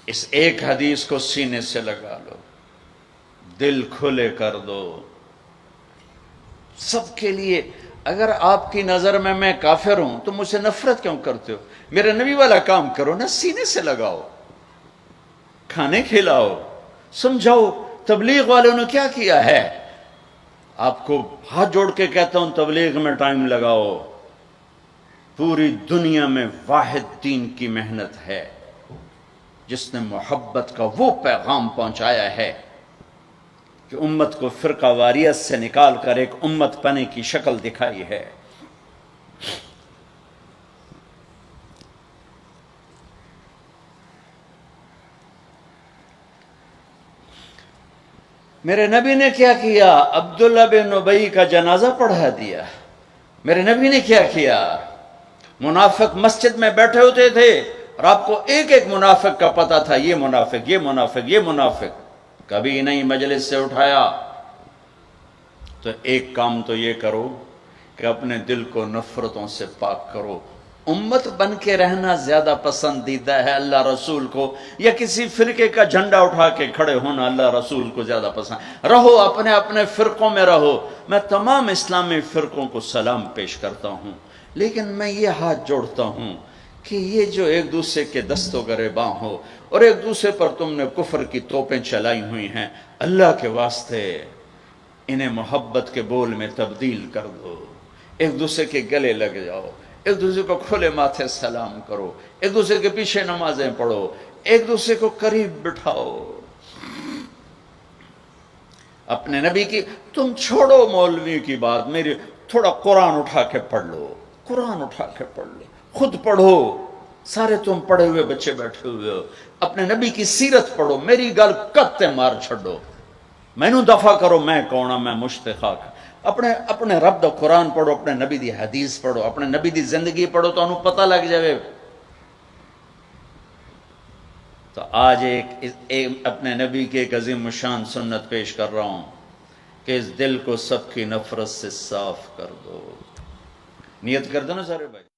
اس ایک حدیث کو سینے سے لگا لو، دل کھلے کر دو سب کے لیے۔ اگر آپ کی نظر میں کافر ہوں تو مجھ سے نفرت کیوں کرتے ہو؟ میرے نبی والا کام کرو نا، سینے سے لگاؤ، کھانے کھلاؤ، سمجھاؤ۔ تبلیغ والوں نے کیا کیا ہے؟ آپ کو ہاتھ جوڑ کے کہتا ہوں، تبلیغ میں ٹائم لگاؤ۔ پوری دنیا میں واحد دین کی محنت ہے جس نے محبت کا وہ پیغام پہنچایا ہے کہ امت کو فرقہ واریت سے نکال کر ایک امت پنے کی شکل دکھائی ہے۔ میرے نبی نے کیا کیا؟ عبداللہ بن ابی کا جنازہ پڑھا دیا۔ میرے نبی نے کیا کیا؟ منافق مسجد میں بیٹھے ہوتے تھے اور آپ کو ایک ایک منافق کا پتہ تھا، یہ منافق، یہ منافق، یہ منافق۔ کبھی نہیں مجلس سے اٹھایا۔ تو ایک کام تو یہ کرو کہ اپنے دل کو نفرتوں سے پاک کرو۔ امت بن کے رہنا زیادہ پسندیدہ ہے اللہ رسول کو، یا کسی فرقے کا جھنڈا اٹھا کے کھڑے ہونا اللہ رسول کو زیادہ پسند؟ رہو اپنے اپنے فرقوں میں رہو۔ میں تمام اسلامی فرقوں کو سلام پیش کرتا ہوں، لیکن میں یہ ہاتھ جوڑتا ہوں کہ یہ جو ایک دوسرے کے دست و گریباں ہو اور ایک دوسرے پر تم نے کفر کی توپیں چلائی ہوئی ہیں، اللہ کے واسطے انہیں محبت کے بول میں تبدیل کر دو۔ ایک دوسرے کے گلے لگ جاؤ، ایک دوسرے کو کھلے ماتھے سلام کرو، ایک دوسرے کے پیچھے نمازیں پڑھو، ایک دوسرے کو قریب بٹھاؤ۔ اپنے نبی کی، تم چھوڑو مولوی کی بات، میری تھوڑا قرآن اٹھا کے پڑھ لو، قرآن اٹھا کے پڑھ لو، خود پڑھو۔ سارے تم پڑھے ہوئے بچے بیٹھے ہوئے ہو، اپنے نبی کی سیرت پڑھو، میری گل کتے مار چھڑو، مینوں دفع کرو، میں کون ہاں، میں مشتاق۔ اپنے رب دا قرآن پڑھو، اپنے نبی دی حدیث پڑھو، اپنے نبی دی زندگی پڑھو تو انہوں پتہ لگ جائے۔ تو آج اپنے نبی کی ایک عظیم شان سنت پیش کر رہا ہوں کہ اس دل کو سب کی نفرت سے صاف کر دو۔ نیت کر دو نا سارے بھائی۔